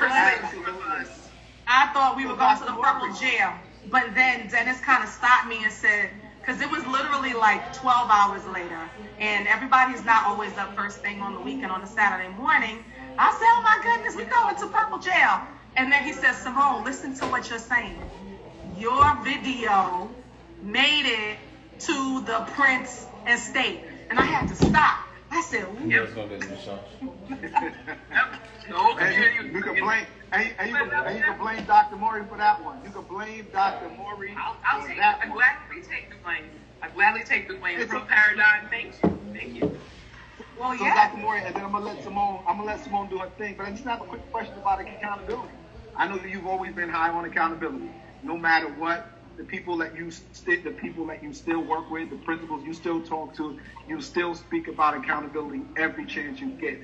thought we were going to the purple jail, but then Dennis kind of stopped me and said, because it was literally like 12 hours later, and everybody's not always up first thing on the weekend on a Saturday morning. I said, oh my goodness, we're going to purple jail. And then he said, Simone, listen to what you're saying. Your video made it to the Prince estate. And I had to stop. I said, ooh. You can blame Dr. Maury for that one. You can blame Dr. Maury I'll for take that it. one. I gladly take the blame. Pro Paradigm, thank you. Well, So yeah. Dr. Maury, and then I'm gonna let Simone do her thing. But I just have a quick question about accountability. I know that you've always been high on accountability. No matter what, the people that you still work with, the principals you still talk to, you still speak about accountability every chance you get.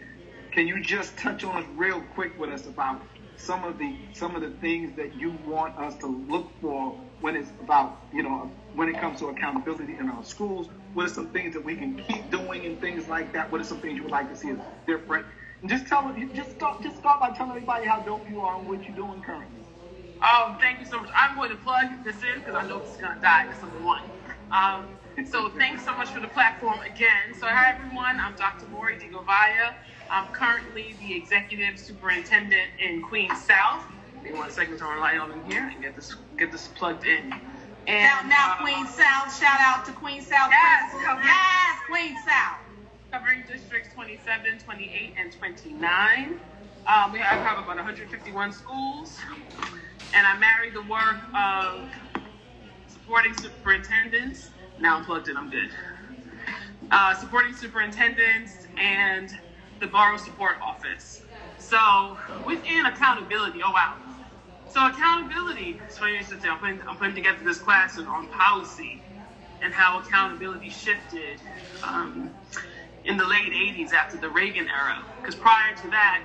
Can you just touch on us real quick with us about some of the things that you want us to look for when it's about, when it comes to accountability in our schools? What are some things that we can keep doing and things like that? What are some things you would like to see as different? And just start by telling everybody how dope you are and what you're doing currently. Thank you so much. I'm going to plug this in because I know this is going to die at number one. So thanks so much for the platform again. So hi everyone, I'm Dr. Maury DiGovaya. I'm currently the executive superintendent in Queens South. Give me 1 second to turn the light on in here and get this plugged in. And now Queens South, shout out to Queens South. Yes, Queens South. Covering districts 27, 28, and 29. We have about 151 schools. And I married the work of supporting superintendents. Now I'm plugged in, I'm good. Supporting superintendents and the Borough Support Office. So within accountability, oh wow. So accountability, so I'm putting together this class on policy and how accountability shifted in the late 80s after the Reagan era. Because prior to that,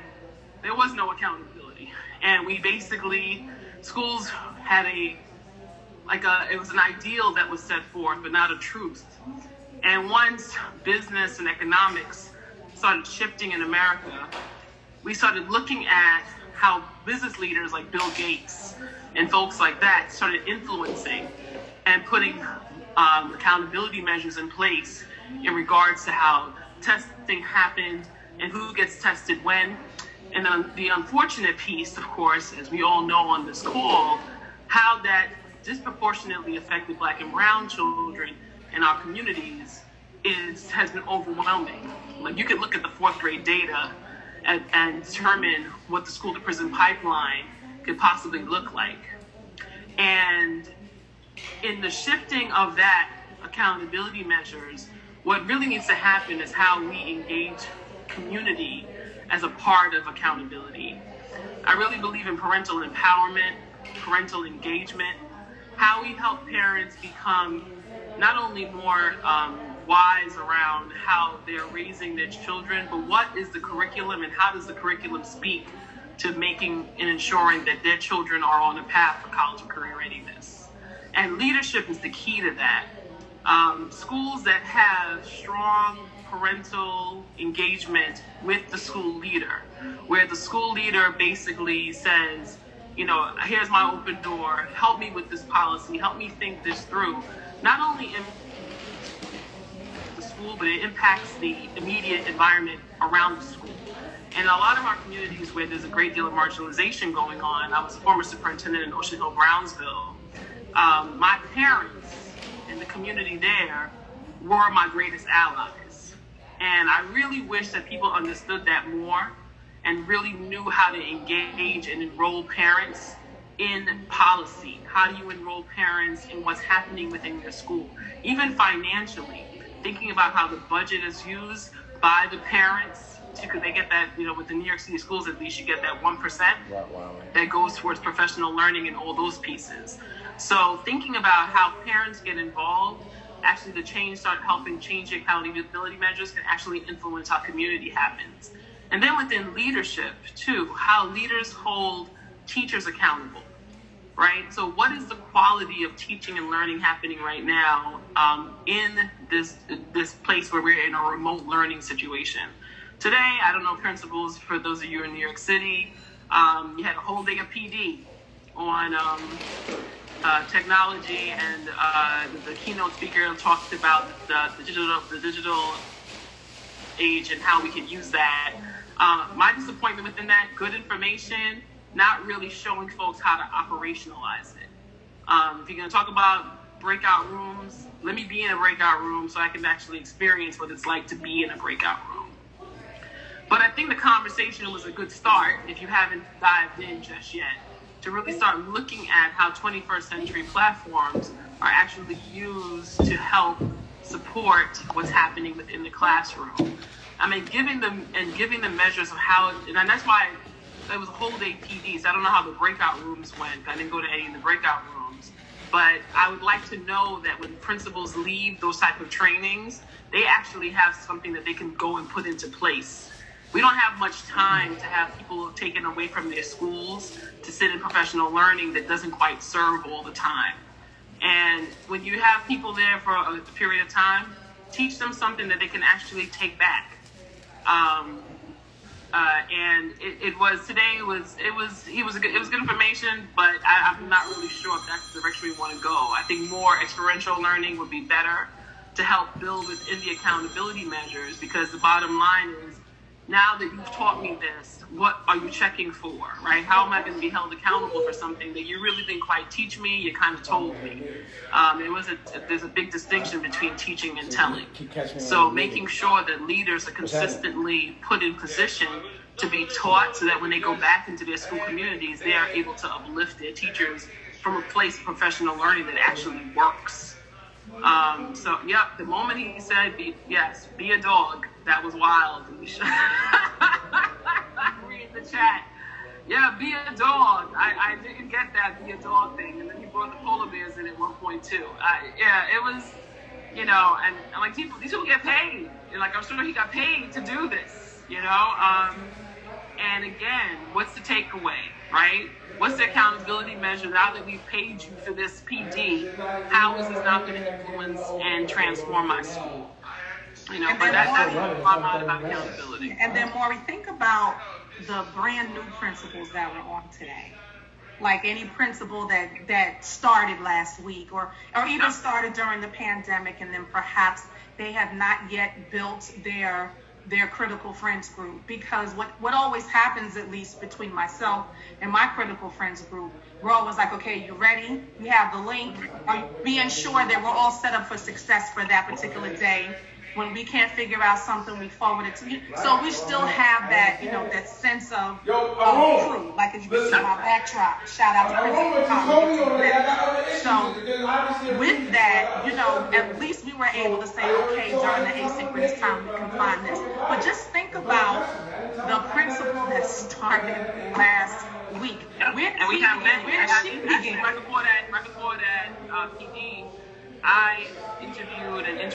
there was no accountability. And we basically, schools had it was an ideal that was set forth, but not a truth. And once business and economics started shifting in America, we started looking at how business leaders like Bill Gates and folks like that started influencing and putting accountability measures in place in regards to how testing happened and who gets tested when. And the unfortunate piece, of course, as we all know on this call, how that disproportionately affected Black and brown children in our communities has been overwhelming. Like, you can look at the 4th grade data and determine what the school to prison pipeline could possibly look like. And in the shifting of that accountability measures, what really needs to happen is how we engage community as a part of accountability. I really believe in parental empowerment, parental engagement, how we help parents become not only more wise around how they're raising their children, but what is the curriculum and how does the curriculum speak to making and ensuring that their children are on a path for college and career readiness. And leadership is the key to that. Schools that have strong parental engagement with the school leader, where the school leader basically says, here's my open door, help me with this policy, help me think this through. Not only in the school, but it impacts the immediate environment around the school. In a lot of our communities where there's a great deal of marginalization going on, I was a former superintendent in Ocean Hill, Brownsville. My parents in the community there were my greatest allies. And I really wish that people understood that more and really knew how to engage and enroll parents in policy. How do you enroll parents in what's happening within your school? Even financially, thinking about how the budget is used by the parents, because they get that, with the New York City schools, at least you get that 1% that goes towards professional learning and all those pieces. So thinking about how parents get involved, actually the change start helping change the accountability measures can actually influence how community happens. And then within leadership too, how leaders hold teachers accountable, right? So what is the quality of teaching and learning happening right now in this place where we're in a remote learning situation? Today, I don't know, principals, for those of you in New York City, you had a whole day of PD on technology, and the keynote speaker talked about the digital age and how we could use that. My disappointment within that, good information, not really showing folks how to operationalize it. If you're going to talk about breakout rooms, let me be in a breakout room so I can actually experience what it's like to be in a breakout room. But I think the conversation was a good start, if you haven't dived in just yet, to really start looking at how 21st century platforms are actually used to help support what's happening within the classroom. I mean, giving them measures of how, and that's why it was a whole day PD. So I don't know how the breakout rooms went. I didn't go to any of the breakout rooms, but I would like to know that when principals leave those type of trainings, they actually have something that they can go and put into place. We don't have much time to have people taken away from their schools to sit in professional learning that doesn't quite serve all the time. And when you have people there for a period of time, teach them something that they can actually take back. And it was good information, but I'm not really sure if that's the direction we want to go. I think more experiential learning would be better to help build within the accountability measures, because the bottom line is, now that you've taught me this, what are you checking for, right? How am I going to be held accountable for something that you really didn't quite teach me, you kind of told me? There's a big distinction between teaching and telling. So making sure that leaders are consistently put in position to be taught, so that when they go back into their school communities, they are able to uplift their teachers from a place of professional learning that actually works. The moment he said, be a dog, that was wild. Read the chat. Yeah, be a dog. I didn't get that be a dog thing. And then he brought the polar bears in at one point too. It was, and like these people get paid. Like, I'm sure he got paid to do this, and again, what's the takeaway, right? What's the accountability measure now that we've paid you for this PD? How is this not going to influence and transform my school? But that's my mind about accountability. And then, Maury, think about the brand new principals that were on today. Like any principal that started last week or even started during the pandemic, and then perhaps they have not yet built their critical friends group. Because what always happens, at least between myself and my critical friends group, we're always like, okay, you ready? You have the link. Are being sure that we're all set up for success for that particular day. When we can't figure out something, we forward it to you. So we still have that, that sense of crew. Like, as you can see my backdrop, shout out to Principal Collins. So with that, at least we were able to say, okay, during the asynchronous time, we can find this. But just think about the principal that started last week. Where did she begin? Right before that PD, I interviewed and